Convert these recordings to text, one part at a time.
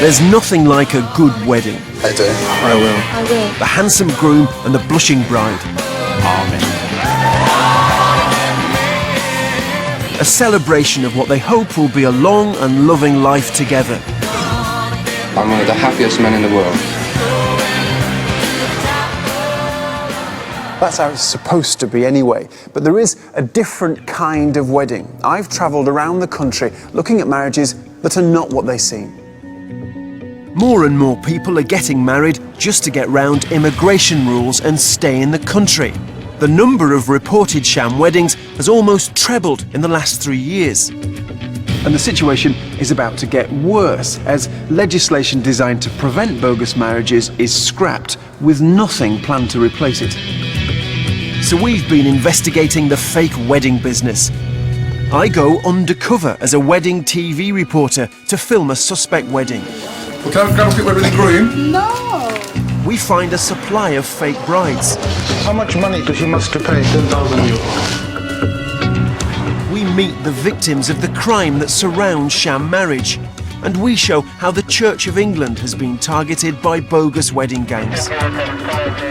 There's nothing like a good wedding. I do. I will. I will. The handsome groom and the blushing bride. Amen. A celebration of what they hope will be a long and loving life together. I'm one of the happiest men in the world. That's how it's supposed to be anyway. But there is a different kind of wedding. I've travelled around the country looking at marriages that are not what they seem. More and more people are getting married just to get round immigration rules and stay in the country. The number of reported sham weddings has almost trebled in the last 3 years. And the situation is about to get worse as legislation designed to prevent bogus marriages is scrapped with nothing planned to replace it. So we've been investigating the fake wedding business. I go undercover as a wedding TV reporter to film a suspect wedding. Well, can I grab a quick word with the groom? No. We find a supply of fake brides. How much money does he must to pay? 10,000 euros. We meet the victims of the crime that surrounds sham marriage. And we show how the Church of England has been targeted by bogus wedding gangs.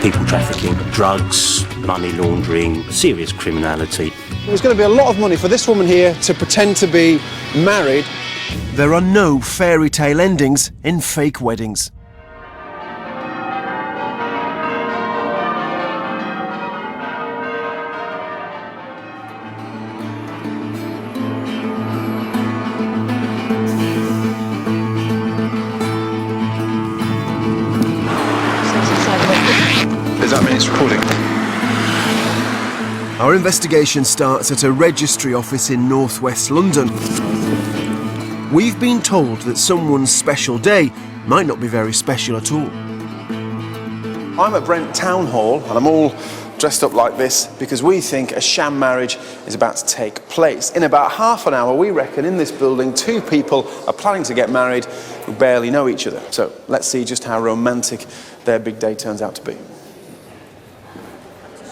People trafficking, drugs, money laundering, serious criminality. There's going to be a lot of money for this woman here to pretend to be married. There are no fairy tale endings in fake weddings. Does that mean it's recording? Our investigation starts at a registry office in northwest London. We've been told that someone's special day might not be very special at all. I'm at Brent Town Hall and I'm all dressed up like this because we think a sham marriage is about to take place. In about half an hour, we reckon, in this building, 2 people are planning to get married who barely know each other. So let's see just how romantic their big day turns out to be.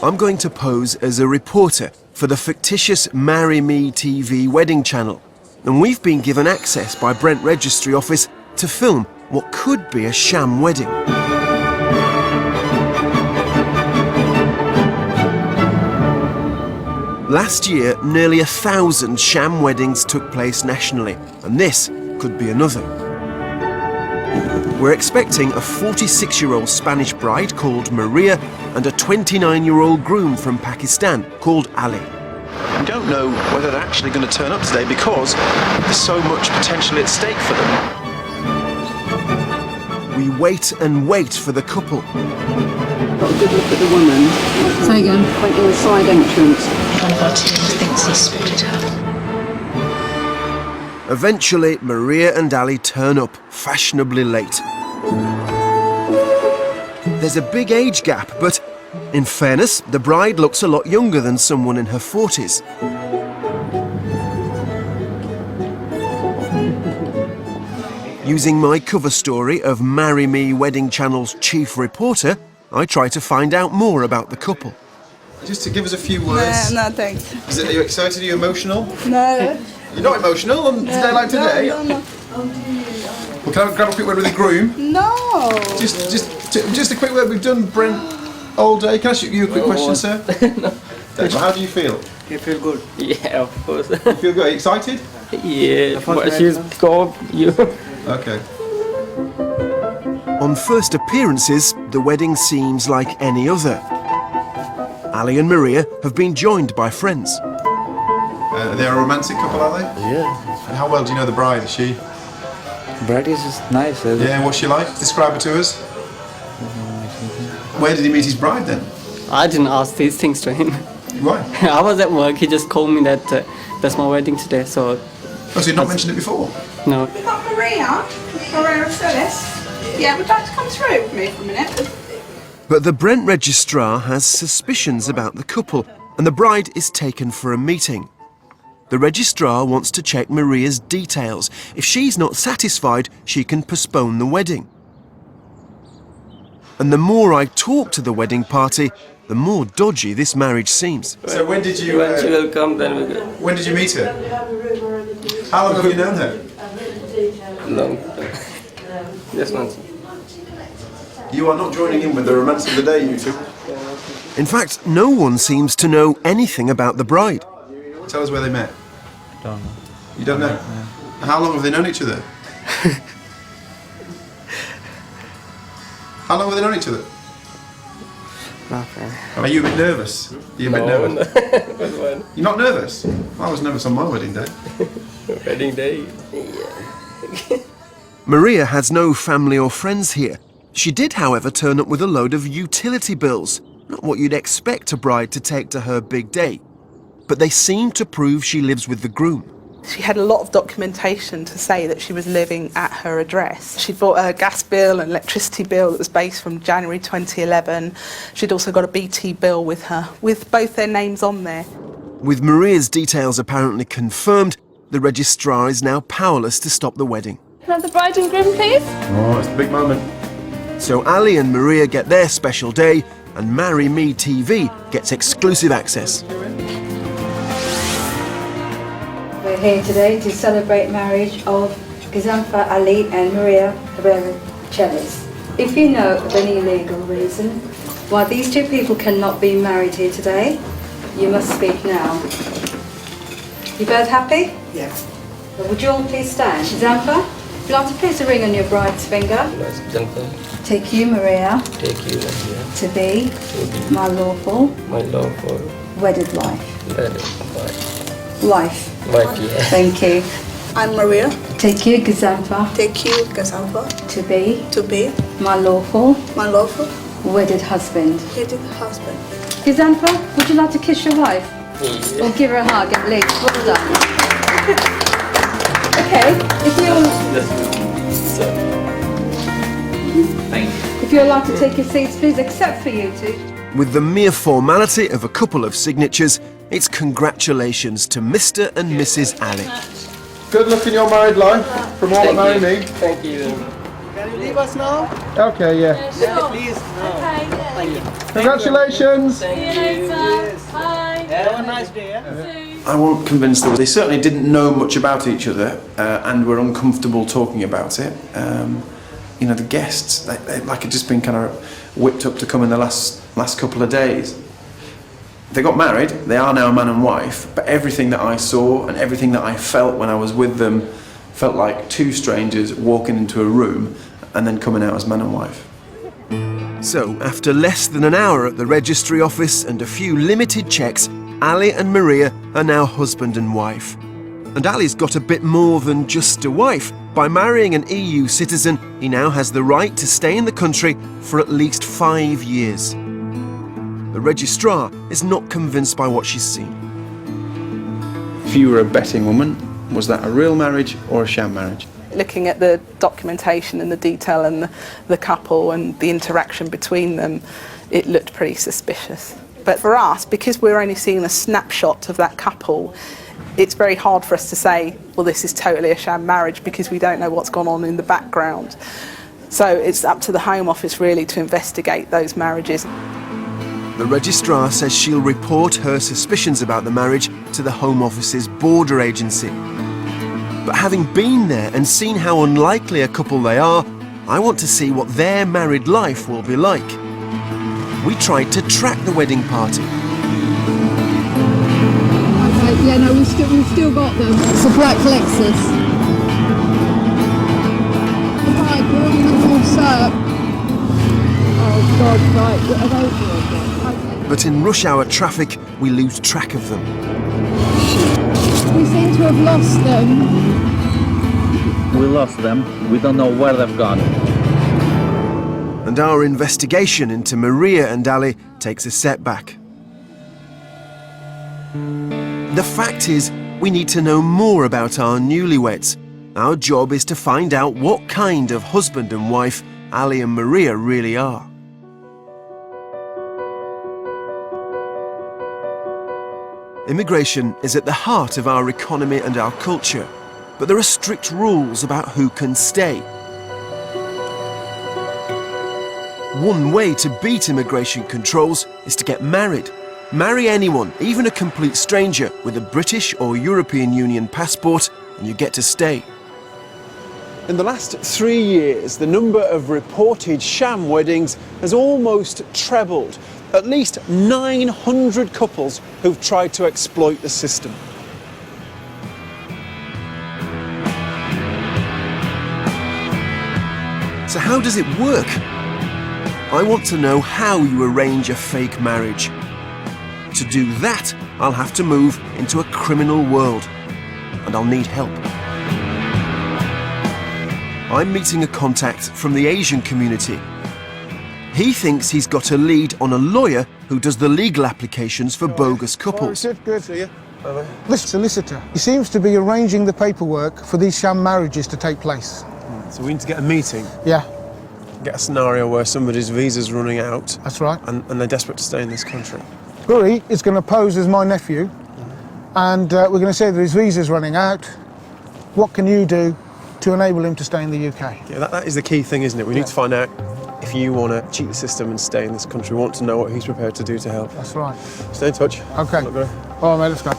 I'm going to pose as a reporter for the fictitious Marry Me TV wedding channel. And we've been given access by Brent Registry Office to film what could be a sham wedding. Last year, nearly 1,000 sham weddings took place nationally, and this could be another. We're expecting a 46-year-old Spanish bride called Maria and a 29-year-old groom from Pakistan called Ali. We don't know whether they're actually going to turn up today because there's so much potentially at stake for them. We wait and wait for the couple. Got a good look at the woman. Say again. Went in the side entrance. One of our team thinks he spotted her. Eventually, Maria and Ali turn up fashionably late. There's a big age gap, but in fairness, the bride looks a lot younger than someone in her 40s. Using my cover story of Marry Me Wedding Channel's chief reporter, I try to find out more about the couple. Just to give us a few words. No, thanks. Are you excited? Are you emotional? No. You're not emotional on today like today? No. Well, can I grab a quick word with the groom? No. Just a quick word. We've done Brent all day. Can I ask you a quick question, sir? No. How do you feel? You feel good? Yeah, of course. You feel good? Are you excited? Yeah, but she's got you. Okay. On first appearances, the wedding seems like any other. Ali and Maria have been joined by friends. They're a romantic couple, are they? Yeah. And how well do you know the bride? Is she? Bride is just nice. Yeah, what's she like? Describe her to us. Where did he meet his bride then? I didn't ask these things to him. Why? I was at work. He just called me that that's my wedding today. So. Oh, so you'd not mentioned it before? No. We've got Maria Phyllis. Yeah, would you like to come through with me for a minute? But the Brent registrar has suspicions about the couple, and the bride is taken for a meeting. The registrar wants to check Maria's details. If she's not satisfied, she can postpone the wedding. And the more I talk to the wedding party, the more dodgy this marriage seems. So when did you? When she will come, then we go. When did you meet her? How long have you known her? Long. This one. You are not joining in with the romance of the day, you two. In fact, no one seems to know anything about the bride. Tell us where they met. Don't know. You don't know? How long have they known each other? How long have they known each other? Nothing. Are you a bit nervous? Are you a bit nervous? No. You're not nervous? I was nervous on my wedding day. Wedding day. Maria has no family or friends here. She did, however, turn up with a load of utility bills. Not what you'd expect a bride to take to her big day. But they seem to prove she lives with the groom. She had a lot of documentation to say that she was living at her address. She'd bought a gas bill and electricity bill that was based from January 2011. She'd also got a BT bill with her, with both their names on there. With Maria's details apparently confirmed, the registrar is now powerless to stop the wedding. Can I have the bride and groom, please? Oh, it's a big moment. So Ali and Maria get their special day, and Marry Me TV gets exclusive access. We're here today to celebrate marriage of Gazanfa Ali and Maria Herrera Chavez. If you know of any legal reason why these two people cannot be married here today, you must speak now. You both happy? Yes. Well, would you all please stand? Gazanfa, would you like to place a ring on your bride's finger? Take you, Maria, Take you, Maria, to be my lawful wedded wife. Wife. yeah. Thank you. I'm Maria. Take you, Gazanfa, Take you, Gazanfa, to be my my lawful wedded husband. wedded husband. Gazanfa, would you like to kiss your wife? Yeah. Or give her a hug at least? Well done. Okay, if you're allowed to take your seats, please, except for you two. With the mere formality of a couple of signatures, it's congratulations to Mr. and Mrs. Ali. Good luck in your married life from all that marry me. Thank you. Can you leave us now? Okay, yeah. Yeah, please. Thank you. Congratulations. Have a nice day. Yeah? I won't convince them. They certainly didn't know much about each other and were uncomfortable talking about it. You know, the guests, they like had just been kind of whipped up to come in the last couple of days. They got married, they are now man and wife, but everything that I saw and everything that I felt when I was with them felt like two strangers walking into a room and then coming out as man and wife. So, after less than an hour at the registry office and a few limited checks, Ali and Maria are now husband and wife. And Ali's got a bit more than just a wife. By marrying an EU citizen, he now has the right to stay in the country for at least 5 years. The registrar is not convinced by what she's seen. If you were a betting woman, was that a real marriage or a sham marriage? Looking at the documentation and the detail and the couple and the interaction between them, it looked pretty suspicious. But for us, because we're only seeing a snapshot of that couple, it's very hard for us to say, well, this is totally a sham marriage, because we don't know what's gone on in the background. So it's up to the Home Office really to investigate those marriages. The registrar says she'll report her suspicions about the marriage to the Home Office's border agency. But having been there and seen how unlikely a couple they are, I want to see what their married life will be like. We tried to track the wedding party. Okay, yeah, no, we've still got them. It's a black Lexus. Right, we're on the full circ. Oh God, right, are they? But in rush hour traffic, we lose track of them. We seem to have lost them. We lost them. We don't know where they've gone. And our investigation into Maria and Ali takes a setback. The fact is, we need to know more about our newlyweds. Our job is to find out what kind of husband and wife Ali and Maria really are. Immigration is at the heart of our economy and our culture, but there are strict rules about who can stay. One way to beat immigration controls is to get married. Marry anyone, even a complete stranger, with a British or European Union passport, and you get to stay. In the last 3 years, the number of reported sham weddings has almost trebled. At least 900 couples who've tried to exploit the system. So how does it work? I want to know how you arrange a fake marriage. To do that, I'll have to move into a criminal world, and I'll need help. I'm meeting a contact from the Asian community. He thinks he's got a lead on a lawyer who does the legal applications for bogus couples. Good. See you. This solicitor, he seems to be arranging the paperwork for these sham marriages to take place. So we need to get a meeting. Yeah, Get a scenario where somebody's visa's running out. that's right. And they're desperate to stay in this country. Guri is going to pose as my nephew, and we're going to say that his visa's running out. What can you do to enable him to stay in the UK? Yeah, that is the key thing, isn't it? We need to find out if you want to cheat the system and stay in this country. We want to know what he's prepared to do to help. That's right. Stay in touch. Okay. Look, Gary. All right, mate, let's go.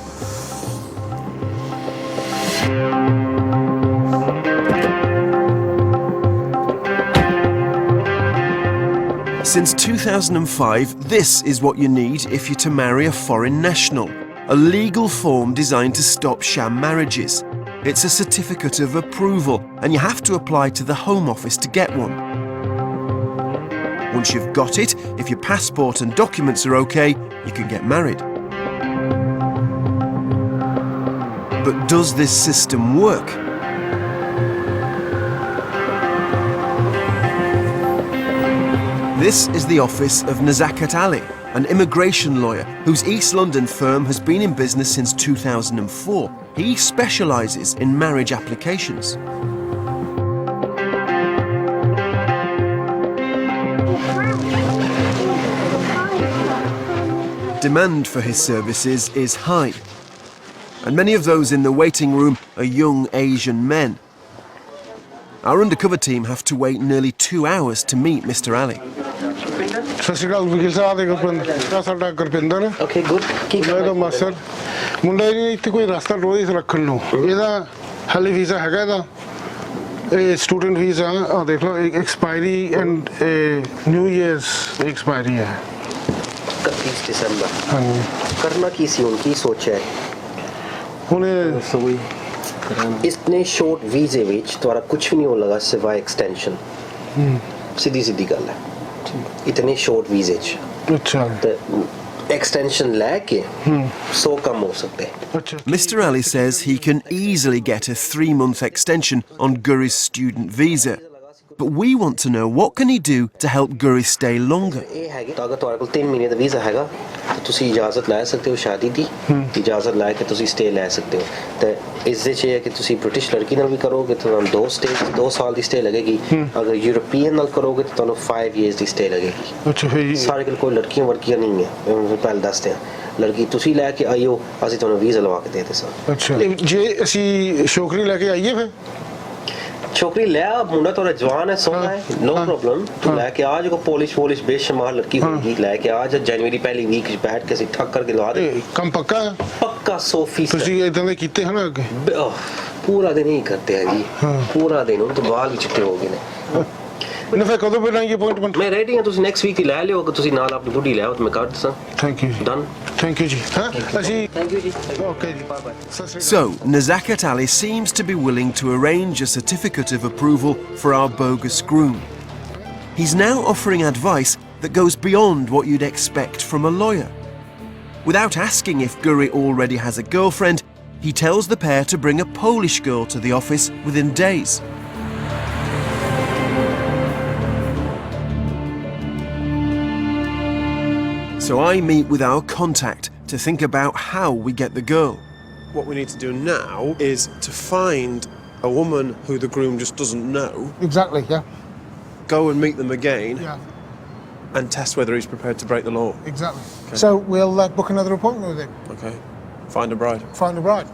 Since 2005, this is what you need if you're to marry a foreign national. A legal form designed to stop sham marriages. It's a certificate of approval, and you have to apply to the Home Office to get one. Once you've got it, if your passport and documents are okay, you can get married. But does this system work? This is the office of Nazakat Ali, an immigration lawyer whose East London firm has been in business since 2004. He specialises in marriage applications. Demand for his services is high, and many of those in the waiting room are young Asian men. Our undercover team have to wait nearly 2 hours to meet Mr. Ali. Okay, good. Keep ਮੁੰਡੇ ਨੇ ਇੱਥੇ ਕੋਈ ਰਸਤਾ ਰੋਜ਼ ਰੱਖਣ ਨੂੰ ਇਹਦਾ ਹਾਲੇ visa ਹੈਗਾ ਇਹਦਾ ਇਹ ਸਟੂਡੈਂਟ ਵੀਜ਼ਾ ਆ ਦੇਖ ਲਓ expiry and new years expiry ਹੈ 31 दिसंबर ਹਾਂਜੀ करना की सी उनकी सोच है ਹੁਣ इतने शॉर्ट वीजे विच तुम्हारा कुछ भी नहीं होने लगा सिवाय एक्सटेंशन सीधी गल है इतने शॉर्ट वीजे अच्छा extension लेके 100 कम हो सकते हैं. Mr. Ali says he can easily get a 3-month extension on Guri's student visa. But we want to know what can he do to help Guri stay longer. तो अगर तुम्हारे को 3 महीने का वीजा हैगा तो तुसी इजाजत लै सकते हो शादी दी इजाजत लै के तुसी स्टे लै सकते हो ते इस दे च है कि तुसी ब्रिटिश लड़की नाल भी करोगे तो तुहानू 2 साल दी स्टे लगेगी अगर यूरोपियन नाल करोगे तो तुहानू 5 इयर्स दी स्टे लगेगी. अच्छा फिर सारे कोई लड़कियां वर्कियां नहीं है पहले दसते हैं लड़की तुसी लैके आइयो असि तुहानू वीजा लवा के देते सा. अच्छा जे असी छोकरी लेके आइए फिर छोकरी ले आ मुंडा तो जवान है सोना है नो प्रॉब्लम तू लेके आज को पॉलिश बेशुमार लड़की होगी लेके आज जनवरी पहली वीक बैठ के ठक करके लगा दे कम पक्का 100% ਤੁਸੀਂ ਇਦਾਂ ਦੇ ਕੀਤੇ ਹਨ ਅੱਗੇ पूरा दिन ही करते हैं जी पूरा दिन उन तो बाल भी चिट्टे हो गए ने ਨੇ ਫਿਰ ਕਦੋਂ ਬਣਾਈ ਅਪਾਇੰਟਮੈਂਟ मैं रेडी हूं ਤੁਸੀਂ ਨੈਕਸਟ ਵੀਕ ਹੀ ਲੈ ਲਿਓ ਕਿ ਤੁਸੀਂ ਨਾਲ ਆਪਣੀ ਬੁੱਢੀ ਲੈ ਆਓ ਤੇ ਮੈਂ ਕਰ ਦਸਾਂ. Thank you done thank you ਜੀ ਹਾਂ ਅਸੀਂ ਥੈਂਕ ਯੂ ਜੀ ਓਕੇ ਜੀ bye bye. So, Nazakat Ali seems to be willing to arrange a certificate of approval for our bogus groom. He's now offering advice that goes beyond what you'd expect from a lawyer. Without asking if Guri already has a girlfriend, he tells the pair to bring a Polish girl to the office within days. So I meet with our contact to think about how we get the girl. What we need to do now is to find a woman who the groom just doesn't know. Exactly, yeah. Go and meet them again. Yeah. And test whether he's prepared to break the law. Exactly. Okay. So we'll book another appointment with him. Okay. Find a bride. Find a bride.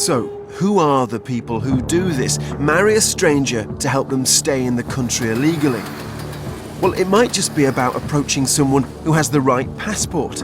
So, who are the people who do this? Marry a stranger to help them stay in the country illegally? Well, it might just be about approaching someone who has the right passport.